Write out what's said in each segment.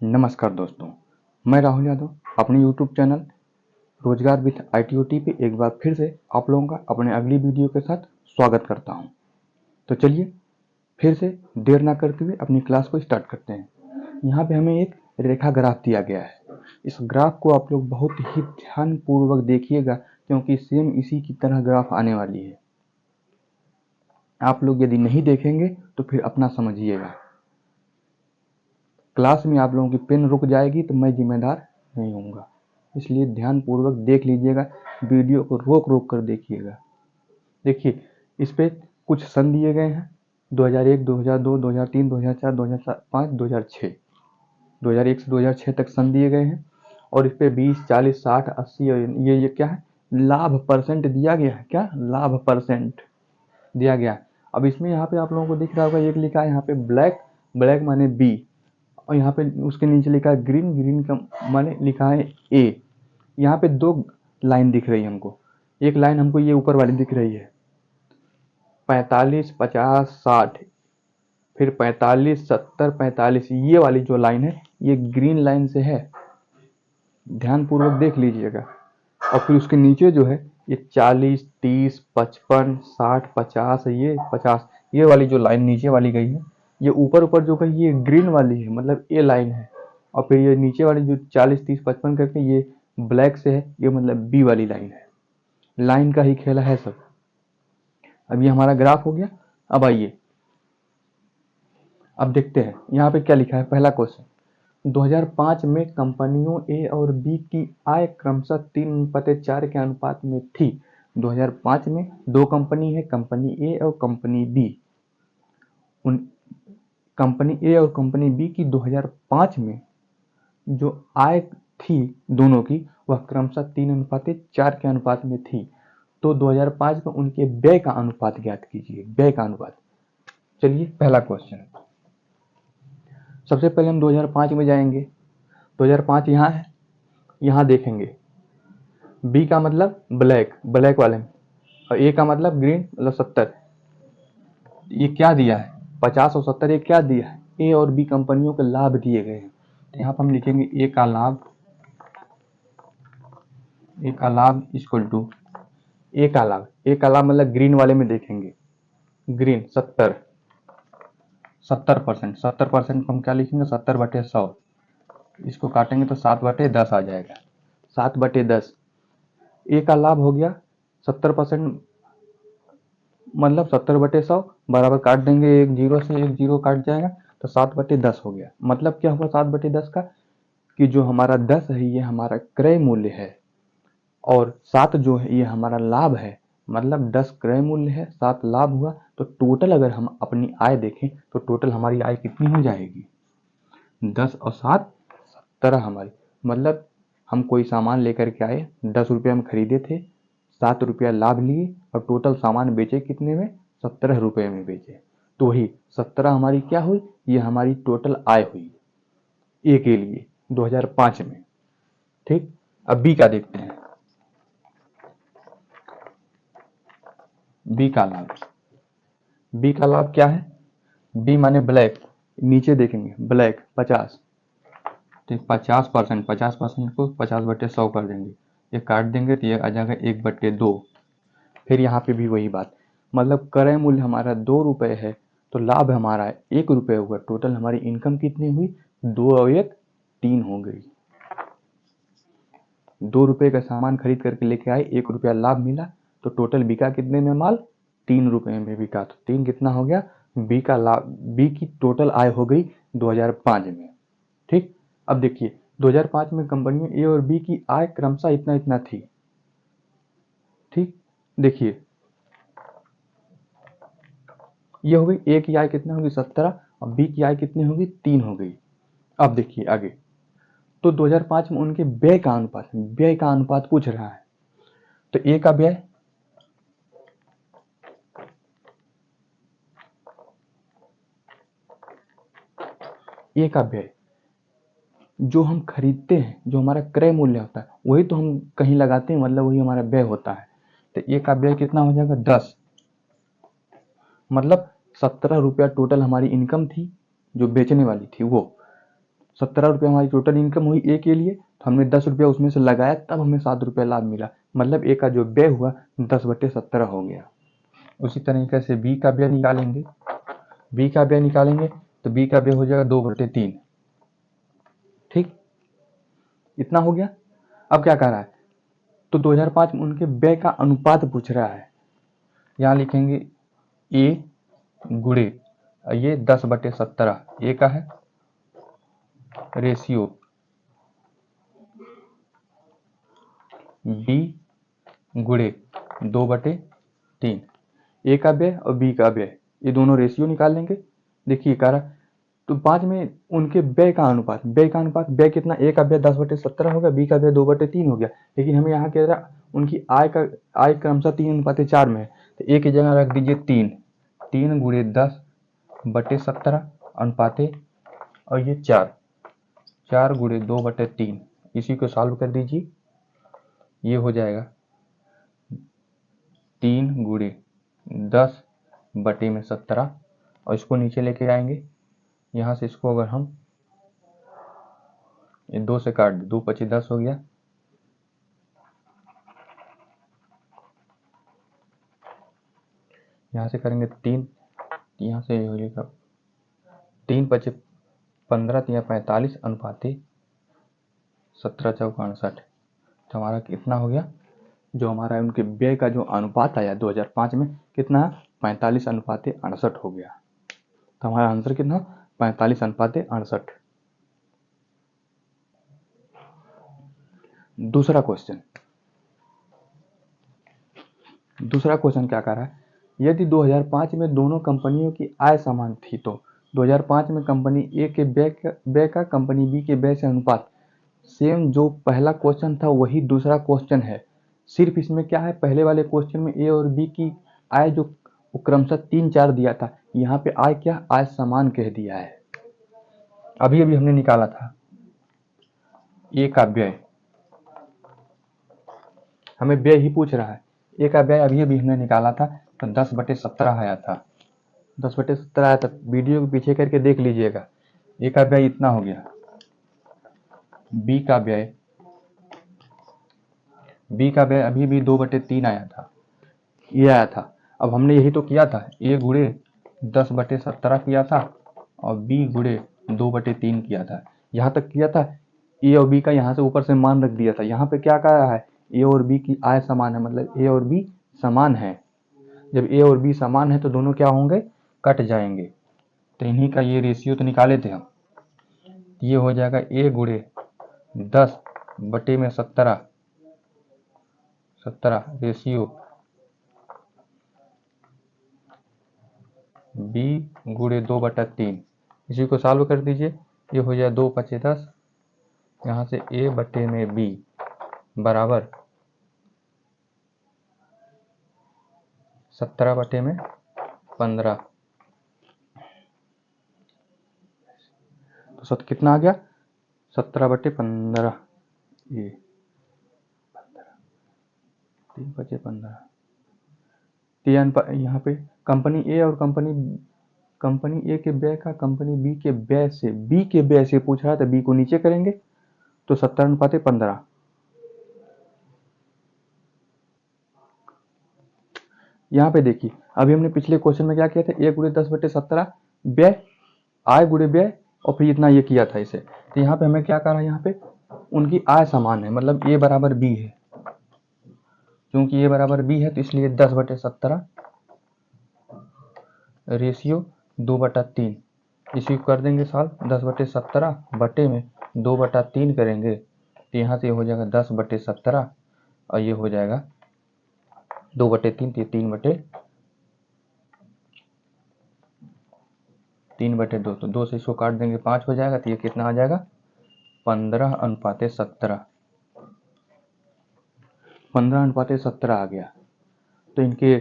नमस्कार दोस्तों, मैं राहुल यादव अपने YouTube चैनल रोजगार विथ ITOT पे एक बार फिर से आप लोगों का अपने अगली वीडियो के साथ स्वागत करता हूं। तो चलिए फिर से देर ना करते हुए अपनी क्लास को स्टार्ट करते हैं। यहाँ पे हमें एक रेखा ग्राफ दिया गया है। इस ग्राफ को आप लोग बहुत ही ध्यानपूर्वक देखिएगा क्योंकि सेम इसी की तरह ग्राफ आने वाली है। आप लोग यदि नहीं देखेंगे तो फिर अपना समझिएगा। क्लास में आप लोगों की पेन रुक जाएगी तो मैं जिम्मेदार नहीं होऊंगा, इसलिए ध्यानपूर्वक देख लीजिएगा, वीडियो को रोक रोक कर देखिएगा। देखिए इस पे कुछ सन दिए गए हैं 2001, 2002, 2003, 2004, 2005, 2006। 2001 से 2006 तक सन दिए गए हैं और इस पे 20, 40, 60, 80 और ये क्या है, लाभ परसेंट दिया गया है। क्या लाभ परसेंट दिया गया है। अब इसमें यहाँ पे आप लोगों को दिख रहा होगा, एक लिखा है यहाँ पे ब्लैक, ब्लैक माने बी, और यहाँ पे उसके नीचे लिखा है ग्रीन, ग्रीन का माने लिखा है ए। यहाँ पे दो लाइन दिख रही है हमको। एक लाइन हमको ये ऊपर वाली दिख रही है 45, 50, 60, फिर 45, 70, 45, ये वाली जो लाइन है ये ग्रीन लाइन से है, ध्यानपूर्वक देख लीजिएगा। और फिर उसके नीचे जो है ये 40, 30, 55, 60, 50, ये 50, ये वाली जो लाइन नीचे वाली गई है, ये ऊपर ऊपर जो गई ये ग्रीन वाली है, मतलब ए लाइन है। और फिर ये नीचे वाली जो 40, 30, 55 करके ये ब्लैक से है, ये मतलब बी वाली लाइन है। लाइन का ही खेला है सब। अब ये हमारा ग्राफ हो गया। अब आइए अब देखते हैं यहाँ पे क्या लिखा है। पहला क्वेश्चन, 2005 में कंपनियों ए और बी की आय क्रमशः 3/4 के अनुपात में थी। 2005 में दो कंपनी है, कंपनी ए और कंपनी बी। उन कंपनी ए और कंपनी बी की 2005 में जो आय थी दोनों की, वह क्रमशः 3/4 के अनुपात में थी। तो 2005 में उनके व्यय का अनुपात ज्ञात कीजिए। व्यय का अनुपात। चलिए पहला क्वेश्चन, सबसे पहले हम 2005 में जाएंगे। 2005 यहाँ है, यहाँ देखेंगे बी का मतलब ब्लैक, ब्लैक वाले में, और ए का मतलब ग्रीन, मतलब 70। ये क्या दिया है, 50 और 70, ये क्या दिया है, ए और बी कंपनियों के लाभ दिए गए हैं। तो यहाँ पर हम लिखेंगे ए का लाभ, ए का लाभ इक्वल टू ए का लाभ, ए का लाभ मतलब ग्रीन वाले में देखेंगे, ग्रीन 70, 70%, 70% हम क्या लिखेंगे, 70/100। इसको काटेंगे तो 7/10 आ जाएगा, 7/10। ए का लाभ हो गया 70%, मतलब 70/100 बराबर काट देंगे, एक जीरो से एक जीरो काट जाएगा तो 7/10 हो गया। मतलब क्या हुआ 7/10 का, कि जो हमारा 10 है ये हमारा क्रय मूल्य है और 7 जो है ये हमारा लाभ है। मतलब 10 क्रय मूल्य है, 7 लाभ हुआ। तो टोटल अगर हम अपनी आय देखें तो टोटल हमारी आय कितनी हो जाएगी, 10 और 7, 17 हमारी। मतलब हम कोई सामान लेकर के आए, 10 रुपये में खरीदे थे, 7 रुपया लाभ लिए और टोटल सामान बेचे कितने में, 17 रुपये में बेचे। तो वही 17 हमारी क्या हुई, ये हमारी टोटल आय हुई ए के लिए 2005 में। ठीक, अब बी का देखते हैं। बी का लाभ, बी का लाभ क्या है, बी माने ब्लैक, नीचे देखेंगे ब्लैक 50, तो 50%, 50% को 50/100 कर देंगे, ये काट देंगे तो ये आ जाएगा 1/2। फिर यहाँ पे भी वही बात, मतलब क्रय मूल्य हमारा 2 रुपये है तो लाभ हमारा 1 रुपये हुआ। टोटल हमारी इनकम कितनी हुई, 2 और 1 3 हो गई। 2 रुपये का सामान खरीद करके लेके आए, 1 रुपया लाभ मिला, तो टोटल बिका कितने में माल, 3 रुपये में बिका। तो 3 कितना हो गया, बी का लाभ, बी की टोटल आय हो गई 2005 में। ठीक, अब देखिए 2005 में कंपनियों ए और बी की आय क्रमशः इतना इतना थी। ठीक, देखिए ये हो गई, ए की आय कितनी होगी 17 और बी की आय कितनी होगी 3 हो गई। अब देखिए आगे, तो 2005 में उनके व्यय का अनुपात, व्यय का अनुपात पूछ रहा है। तो ए का व्यय, ए का व्यय जो हम खरीदते हैं, जो हमारा क्रय मूल्य होता है वही तो हम कहीं लगाते हैं, मतलब वही हमारा व्यय होता है। तो ए का व्यय कितना हो जाएगा 10, मतलब 17 रुपया टोटल हमारी इनकम थी जो बेचने वाली थी वो। ₹17 हमारी टोटल इनकम हुई ए के लिए, तो हमने ₹10 उसमें से लगाया, तब हमें ₹7 लाभ मिला। मतलब ए का जो व्यय हुआ 10/17 हो गया। उसी तरीके से बी का व्यय निकालेंगे। बी का व्यय निकालेंगे तो बी का व्यय हो जाएगा 2/3। ठीक, इतना हो गया। अब क्या कह रहा है, तो 2005 में उनके व्यय का अनुपात पूछ रहा है। यहाँ लिखेंगे ए गुणे ये 10/17 ए का है रेशियो, बी गुणे 2/3 ए का व्यय और बी का व्यय, ये दोनों रेशियो निकाल लेंगे। देखिए कह रहा तो 5 में उनके व्यय का अनुपात, व्यय कितना, ए का व्यय 10/17 हो गया, बी का व्यय 2/3 हो गया। लेकिन हमें यहाँ कह रहा उनकी आय क्रमशः 3:4 में है, तो ए की जगह रख दीजिए 3 गुणे 10/17 अनुपाते, और ये 4 गुणे 2/3, इसी को सॉल्व कर दीजिए। ये हो जाएगा 3 गुणे 10/17, और इसको नीचे लेके आएंगे। यहाँ से इसको अगर हम ये 2 से काट दें, 2 × 10 हो गया। यहाँ से करेंगे 3, यहाँ से हो जाएगा 3 × 5 = 15, 3 × 45 अनुपाते 17 × 4 = 68। तो हमारा कितना हो गया, जो हमारा उनके व्यय का जो अनुपात आया 2005 में कितना, 45:68 हो गया। तो हमारा आंसर कितना, 45:68। दूसरा क्वेश्चन क्या कर रहा है, यदि 2005 में दोनों कंपनियों की आय समान थी, तो 2005 में कंपनी ए के व्यय का कंपनी बी के व्यय से अनुपात, सेम जो पहला क्वेश्चन था वही दूसरा क्वेश्चन है। सिर्फ इसमें क्या है, पहले वाले क्वेश्चन में ए और बी की आय जो क्रमशः 3-4 दिया था, यहाँ पे आय क्या, आय समान कह दिया है। अभी अभी हमने निकाला था ए का व्यय, हमें व्यय ही पूछ रहा है। ए का व्यय अभी अभी हमने निकाला था, तो 10/17 आया था, 10/17 आया था। वीडियो को पीछे करके देख लीजिएगा। ए का व्यय इतना हो गया, बी का व्यय अभी भी 2/3 आया था, ये आया था। अब हमने यही तो किया था, ए गुणे 10/17 किया था और बी गुणे 2/3 किया था। यहाँ तक किया था, ए और बी का यहाँ से ऊपर से मान रख दिया था। यहाँ पे क्या कह रहा है, ए और बी की आय समान है, मतलब ए और बी समान है। जब ए और बी समान है तो दोनों क्या होंगे, कट जाएंगे। तो इन्हीं का ये रेशियो तो निकाले थे हम। ये हो जाएगा ए गुणे 10/17 रेशियो बी गुणे 2/3, इसी को सॉल्व कर दीजिए। ये हो जाए 2 × 5 = 10, यहाँ से ए बटे में बी बराबर 17/15। तो कितना आ गया, 17/15, ये 3 × 5 = 15। यहाँ पे कंपनी ए और कंपनी ए के व्यय का कंपनी बी के व्यय से पूछ रहा था, बी को नीचे करेंगे तो 70:15। यहाँ पे देखिए, अभी हमने पिछले क्वेश्चन में क्या किया था, ए गुणे 10/17 व्यय, आय गुणे व्यय, और फिर इतना ये किया था इसे। तो यहाँ पे हमें क्या करा है, यहाँ पे उनकी आय समान है, मतलब ए बराबर बी है। क्योंकि ए बराबर बी है तो इसलिए 10/17 रेशियो 2/3, इसी को कर देंगे सॉल्व। 10/17 बटे में 2/3 करेंगे तो यहाँ से हो जाएगा 10/17, और ये हो जाएगा 2/3, तो 3/2, तो 2 से इसको काट देंगे 5 हो जाएगा। तो ये कितना आ जाएगा, 15:17, 15:17 आ गया। तो इनके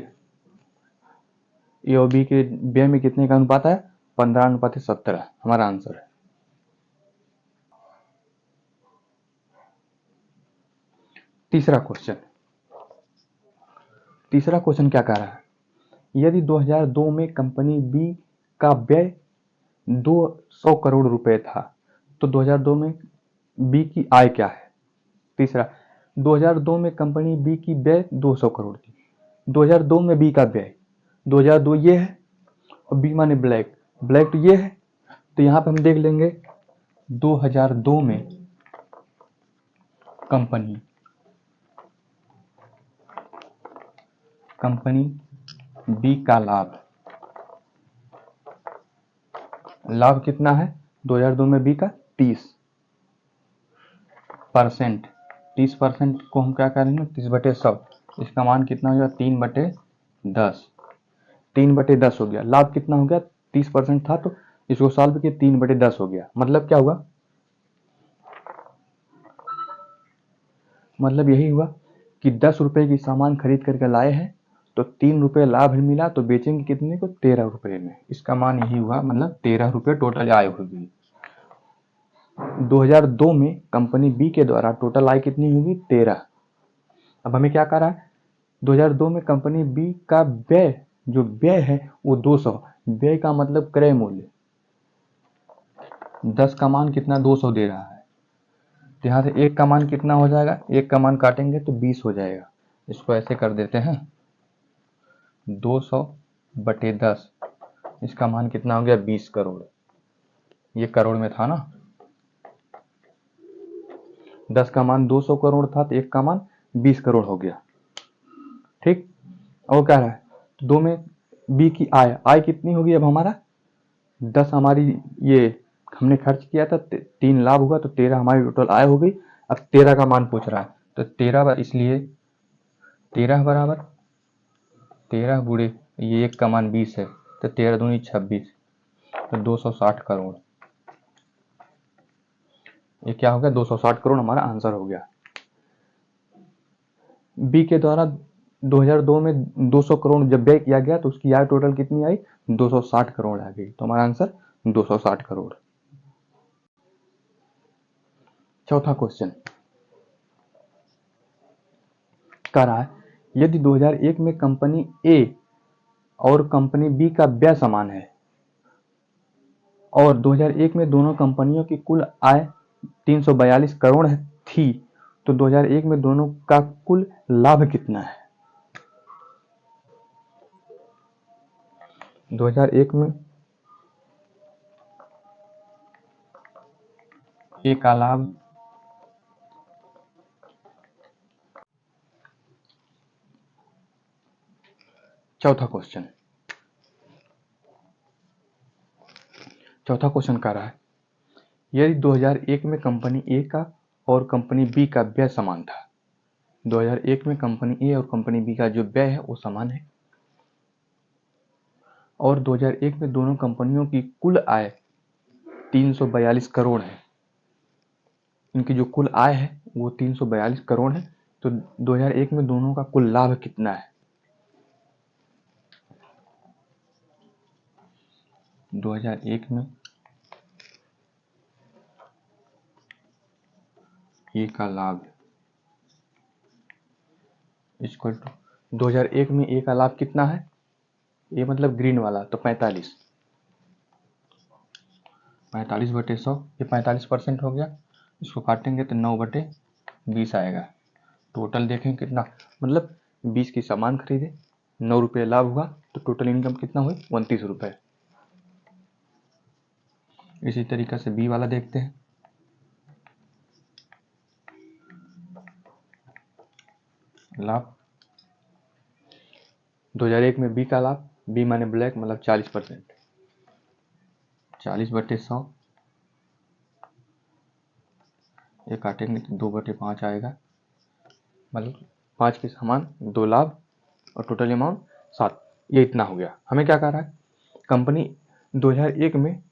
ए और बी के व्यय में कितने का अनुपात है, 15:17 हमारा आंसर है। तीसरा क्वेश्चन क्या कह रहा है, यदि 2002 में कंपनी बी का व्यय 200 करोड़ रुपए था, तो 2002 में बी की आय क्या है। तीसरा, 2002 में कंपनी बी की व्यय 200 करोड़ थी। 2002 में बी का व्यय 2002 ये है, और बी माने ब्लैक, ब्लैक तो ये है, तो यहाँ पे हम देख लेंगे 2002 में कंपनी बी का लाभ कितना है 2002 में बी का 30%। 30% को हम क्या करेंगे 30/100, इसका मान कितना हो गया 3/10। 3/10 हो गया। लाभ कितना हो गया 30% था, तो इसको सॉल्व किया 3/10 हो गया। मतलब क्या हुआ, मतलब यही हुआ कि 10 रुपए की सामान खरीद करके लाए हैं, तो 3 रुपए लाभ मिला, तो बेचेंगे कितने को 13 रुपए में। इसका मान यही हुआ, मतलब 13 रुपए टोटल आय होगी। 2002 में कंपनी बी के द्वारा टोटल आय कितनी होगी 13। अब हमें क्या करा है 2002 में कंपनी बी का व्यय, जो व्यय है वो 200, व्यय का मतलब क्रय मूल्य, 10 का मान कितना 200 दे रहा है, तो यहाँ से 1 का मान कितना हो जाएगा, 1 का मान काटेंगे तो 20 हो जाएगा। इसको ऐसे कर देते हैं 200/10, इसका मान कितना हो गया 20 करोड़। ये करोड़ में था ना, 10 का मान 200 करोड़ था, तो 1 का मान 20 करोड़ हो गया। ठीक, और क्या है 2 में बी की आय कितनी होगी, अब हमारा 10 हमारी ये हमने खर्च किया था, 3 लाभ हुआ, तो 13 हमारी टोटल आय हो गई। अब 13 का मान पूछ रहा है, तो 13 इसलिए 13 बराबर 13 गुणे ये 1 का मान 20 है, तो 13 दूनी 26, तो 260 करोड़। ये क्या हो गया 260 करोड़ हमारा आंसर हो गया। बी के द्वारा 2002 में 200 करोड़ जब व्यय किया गया, तो उसकी आय टोटल कितनी आई 260 करोड़ आ गई, तो हमारा आंसर 260 करोड़। चौथा क्वेश्चन कह रहा है, यदि 2001 में कंपनी ए और कंपनी बी का व्यय समान है और 2001 में दोनों कंपनियों की कुल आय 342 करोड़ थी, तो 2001 में दोनों का कुल लाभ कितना है। 2001 में ए का लाभ चौथा क्वेश्चन कह रहा है, यदि 2001 में कंपनी ए का और कंपनी बी का व्यय समान था, 2001 में कंपनी ए और कंपनी बी का जो व्यय है वो समान है, और 2001 में दोनों कंपनियों की कुल आय 342 करोड़ है, इनकी जो कुल आय है वो 342 करोड़ है, तो 2001 में दोनों का कुल लाभ कितना है। 2001 में ए का लाभ इक्वल टू 2001 में ए का लाभ कितना है, ए मतलब ग्रीन वाला, तो 45 बटे 100, ये 45% हो गया। इसको काटेंगे तो 9/20 आएगा। टोटल देखें कितना, मतलब 20 की सामान खरीदे, 9 रुपये लाभ हुआ, तो टोटल इनकम कितना हुई 29 रुपये। इसी तरीके से बी वाला देखते हैं, लाभ 2001 में बी का लाभ, बी माने ब्लैक मतलब 40%, 40/100, ये काटेंगे तो 2/5 आएगा, मतलब 5 के समान 2 लाभ और टोटल अमाउंट 7, ये इतना हो गया। हमें क्या कह रहा है, कंपनी 2001 में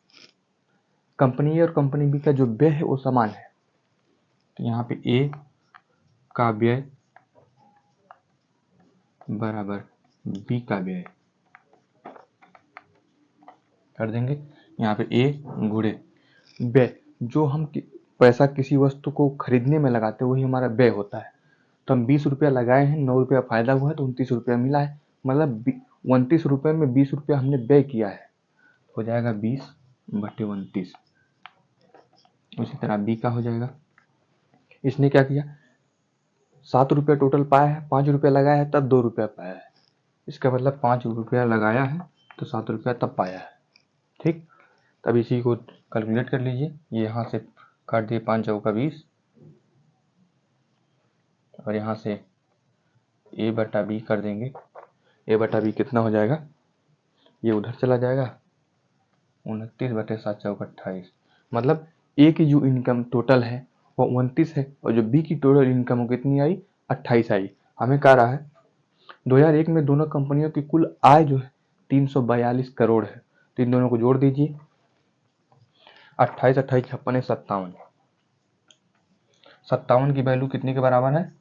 कंपनी ए और कंपनी बी का जो व्यय है वो समान है, तो यहाँ पे ए का व्यय बराबर बी का व्यय कर देंगे। यहाँ पे ए गुणे व्यय, जो हम पैसा किसी वस्तु को खरीदने में लगाते हैं वही हमारा व्यय होता है, तो हम 20 रुपया लगाए हैं, 9 रुपया फायदा हुआ है, तो 29 रुपया मिला है, मतलब 29 रुपये में 20 रुपया हमने व्यय किया है, हो जाएगा 20/29। उसी तरह बी का हो जाएगा। इसने क्या किया, 7 रुपये टोटल पाया है, 5 रुपये लगाया है तब 2 रुपया पाया है। इसका मतलब 5 रुपया लगाया है तो 7 रुपया तब पाया है। ठीक, तब इसी को कैलकुलेट कर लीजिए। ये यहाँ से काट दिए 5 चौका 20 और यहाँ से ए बटा बी कर देंगे। ए बटा बी कितना हो जाएगा, ये उधर चला जाएगा 29 बटे 7 चौका 28। मतलब ए की जो इनकम टोटल है वो 29 है और जो बी की टोटल इनकम वो कितनी आई, 28 आई। हमें कह रहा है 2001 में दोनों कंपनियों की कुल आय जो है 342 करोड़ है। तो इन दोनों को जोड़ दीजिए, 28 28 56 57। 57 की वैल्यू कितने के बराबर है,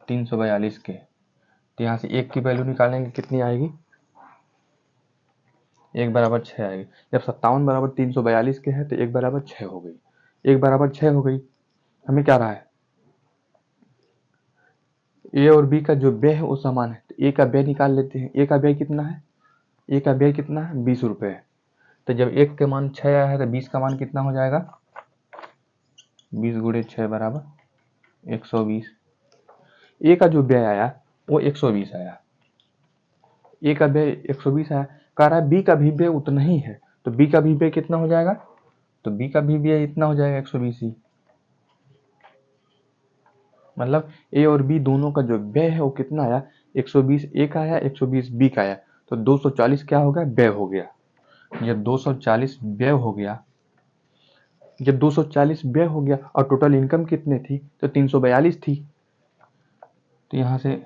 342 के। तो यहाँ से एक की वैल्यू निकालेंगे कितनी आएगी, 1 बराबर 6 आएगी। जब 57 बराबर 342 के है तो 1 बराबर 6 हो गई। 1 बराबर 6 हो गई। हमें क्या रहा है, ए और बी का जो व्यय है वो समान है, तो ए का व्यय निकाल लेते हैं। ए का व्यय कितना है, ए का व्यय कितना है, 20 रुपये है। तो जब 1 का मान 6 आया है तो 20 का मान कितना हो जाएगा, 20 गुणे 6 बराबर 120। ए का जो व्यय आया वो 120 आया, ए का व्यय 120 आया। कह रहा है बी का भी व्यय उतना ही है, तो बी का भी व्यय कितना हो जाएगा, तो बी का भी व्यय इतना हो जाएगा 120 ही। मतलब ए और बी दोनों का जो व्यय है वो कितना आया, 120 ए का आया, 120 बी का आया। तो 240 क्या हो गया, व्यय हो गया। जब 240 व्यय हो गया, जब 240 व्यय हो गया और टोटल इनकम कितने थी, तो 342 थी। तो यहां से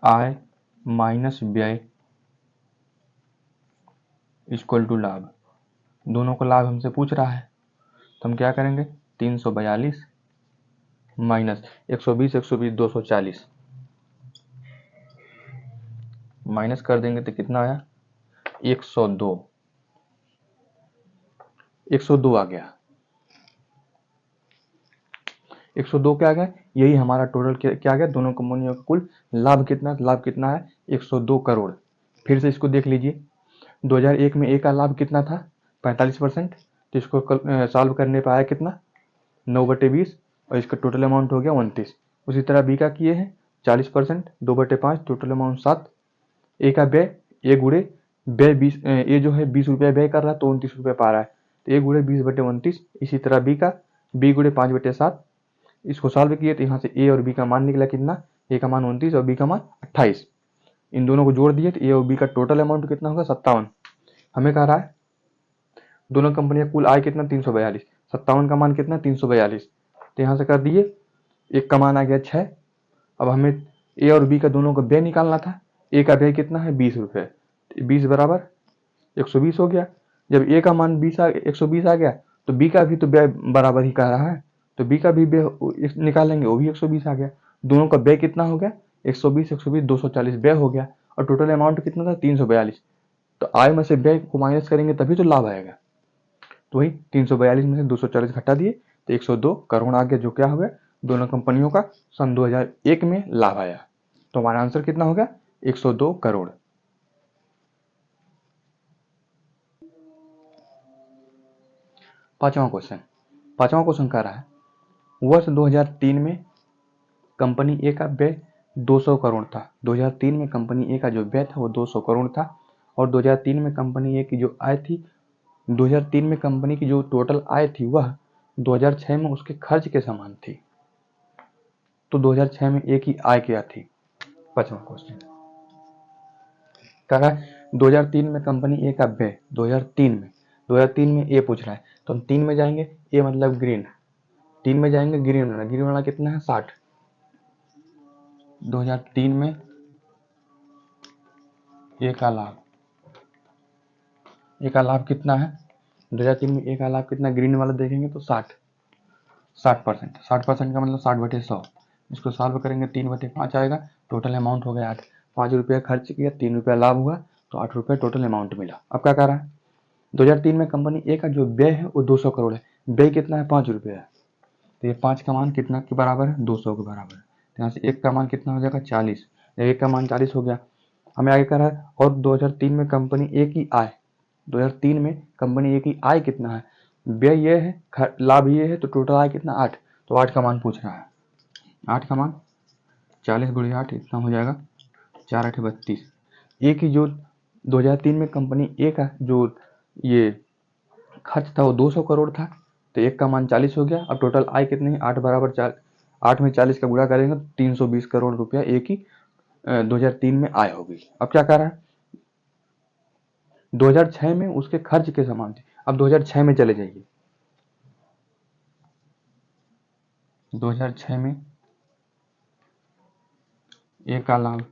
आय माइनस व्यय इक्वल टू लाभ। दोनों को लाभ हमसे पूछ रहा है तो हम क्या करेंगे, 342 माइनस 120 120 240 माइनस कर देंगे तो कितना आया, 102 102 आ गया। 102 क्या आ गया, यही हमारा टोटल क्या आ गया, दोनों कंपनियों का कुल लाभ कितना, लाभ कितना है 102 करोड़। फिर से इसको देख लीजिए, 2001 में ए का लाभ कितना था, 45%। तो इसको सॉल्व करने पर आया कितना, 9/20 और इसका टोटल अमाउंट हो गया 29। उसी तरह बी का किए हैं 40%, 2/5 टोटल अमाउंट 7। ए का व्यय, ए गुड़े व्यय 20, ए जो है 20 रुपया व्यय कर रहा है तो 29 रुपये पा रहा है, तो ए गुड़े 20/29। इसी तरह बी का, बी गुड़े 5/7। इसको सॉल्व किए तो यहाँ से ए और बी का मान निकला कितना, ए का मान 29 और बी का मान 28। इन दोनों को जोड़ दिए तो ए और बी का टोटल अमाउंट कितना होगा, 57। हमें कह रहा है दोनों कंपनियां कुल आय कितना, 342, 57 का मान कितना, 342। तो यहाँ से कर दिए, एक का मान आ गया 6। अब हमें ए और बी का दोनों का व्यय निकालना था। ए का व्यय कितना है, 20 रुपये, 20 बराबर 120 हो गया। जब ए का मान 120 आ गया तो बी का भी तो व्यय बराबर ही कह रहा है, तो बी का भी व्यय निकालेंगे, वो भी 120 आ गया। दोनों का व्यय कितना हो गया, 120 120 240 व्यय हो गया और टोटल अमाउंट कितना था, 342। तो आय में से व्यय को माइनस करेंगे तभी तो लाभ आएगा। तो वही 342 में से 240 घटा दिए तो 102 करोड़ आ गया, जो क्या हो गया, दोनों कंपनियों का सन 2001 में लाभ आया। तो हमारा आंसर कितना हो गया, 102 करोड़। पांचवा क्वेश्चन कह रहा है वर्ष 2003 में कंपनी ए का व्यय 200 करोड़ था। 2003 में कंपनी ए का जो व्यय था वो 200 करोड़ था और 2003 में कंपनी ए की जो आय थी, 2003 में कंपनी की जो टोटल आय थी वह 2006 में उसके खर्च के समान थी। तो 2006 में ए की आय क्या थी। पांचवा क्वेश्चन कह रहा है 2003 में कंपनी ए का व्यय, 2003 में ए पूछ रहा है तो हम 3 में जाएंगे, ए मतलब ग्रीन, 3 में जाएंगे, ग्रीन वाला कितना है 60। 2003 में ए का लाभ कितना है, 2003 में ए का लाभ कितना, ग्रीन वाला देखेंगे तो 60%। 60% का मतलब 60/100। इसको सॉल्व करेंगे 3/5 आएगा, टोटल अमाउंट हो गया 8। 5 रुपये खर्च किया, 3 रुपया लाभ हुआ तो 8 रुपये टोटल अमाउंट मिला। अब क्या कह रहा है, 2003 में कंपनी ए का जो व्यय है वो 200 करोड़ है, व्यय कितना है 5 रुपये है। तो ये 5 का मान कितना के बराबर है, 200 के बराबर है। तो यहाँ से 1 का मान कितना हो जाएगा 40। जब 1 का मान 40 हो गया, हमें आगे कह रहा है और 2003 में कंपनी ए की आय, 2003 में कंपनी ए की आय कितना है, व्यय ये है, लाभ ये है, तो टोटल आय कितना 8। तो 8 का मान पूछ रहा है। 8 का मान 40 × 8 इतना हो जाएगा 4 8 32। ए की जो 2003 में कंपनी ए का जो ये खर्च था वो 200 करोड़ था, तो एक का मान 40 हो गया। अब टोटल आय कितनी है, 8 बराबर 4, 8 में 40 का गुणा करेंगे तो 320 करोड़ रुपया ए की 2003 में आय होगी। अब क्या कर रहा है, 2006 में उसके खर्च के समान थे। अब 2006 में चले जाइए, 2006 में ए का लाभ,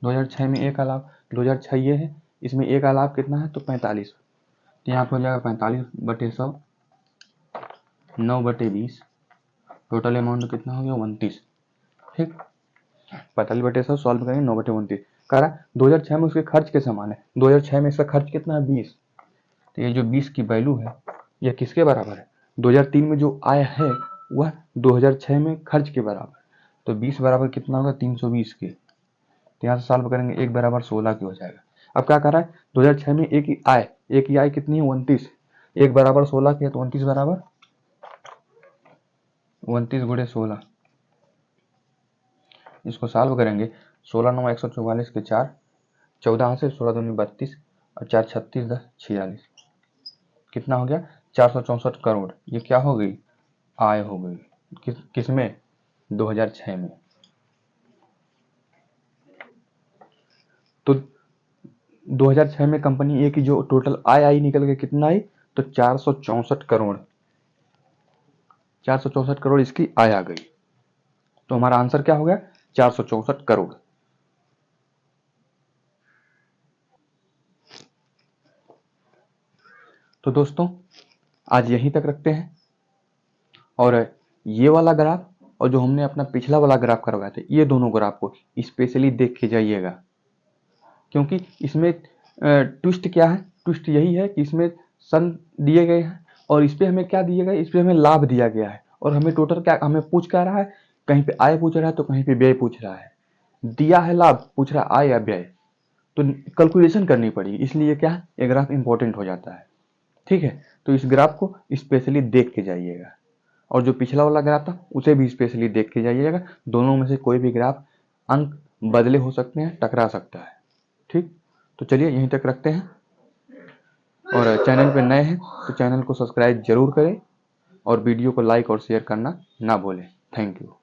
2006 में ए का लाभ, 2006 ये है, इसमें ए का लाभ कितना है तो 45, तो यहाँ पर हो जाएगा 45/100, 9/20, टोटल अमाउंट कितना हो गया 29। ठीक, 45/100 सॉल्व करेंगे 9/29। कह रहा 2006 में उसके खर्च के समान है, 2006 में इसका खर्च कितना है 20, तो ये जो 20 की वैल्यू है यह किसके बराबर है, 2003 में जो आय है वह 2006 में खर्च के बराबर, तो 20 बराबर कितना होगा 320 के, तो यहाँ से सॉल्व करेंगे 1 बराबर 16 की हो जाएगा। अब क्या कर रहा है, 2006 में एक की आय कितनी है 29, 1 बराबर 16 की है, तो 29 बराबर 29 × 16, इसको सॉल्व करेंगे 16 9 144 के 4, 14 से 16 दूनी 32 और 4 36 10 46, कितना हो गया 464 करोड़। ये क्या हो गई, आय हो गई। किसमें 2006 में। तो 2006 में कंपनी ए की जो टोटल आय आई निकल के कितना आई, तो 464 करोड़, 464 करोड़ इसकी आय आ गई। तो हमारा आंसर क्या हो गया 464 करोड़। तो दोस्तों आज यहीं तक रखते हैं, और ये वाला ग्राफ और जो हमने अपना पिछला वाला ग्राफ करवाया था, ये दोनों ग्राफ को स्पेशली देख के जाइएगा, क्योंकि इसमें ट्विस्ट क्या है, ट्विस्ट यही है कि इसमें सन दिए गए हैं और इस पे हमें क्या दिया गया, इस पे हमें लाभ दिया गया है, और हमें टोटल क्या हमें पूछ क्या रहा है, कहीं पे आय पूछ रहा है तो कहीं पे व्यय पूछ रहा है, दिया है लाभ, पूछ रहा है आय या व्यय, तो कैलकुलेशन करनी पड़ी, इसलिए क्या है ये ग्राफ इंपॉर्टेंट हो जाता है। ठीक है, तो इस ग्राफ को स्पेशली देख के जाइएगा, और जो पिछला वाला ग्राफ था उसे भी स्पेशली देख के जाइएगा, दोनों में से कोई भी ग्राफ अंक बदले हो सकते हैं, टकरा सकता है। ठीक, तो चलिए यहीं तक रखते हैं, और चैनल पे नए हैं तो चैनल को सब्सक्राइब जरूर करें और वीडियो को लाइक और शेयर करना ना भूलें। Thank you.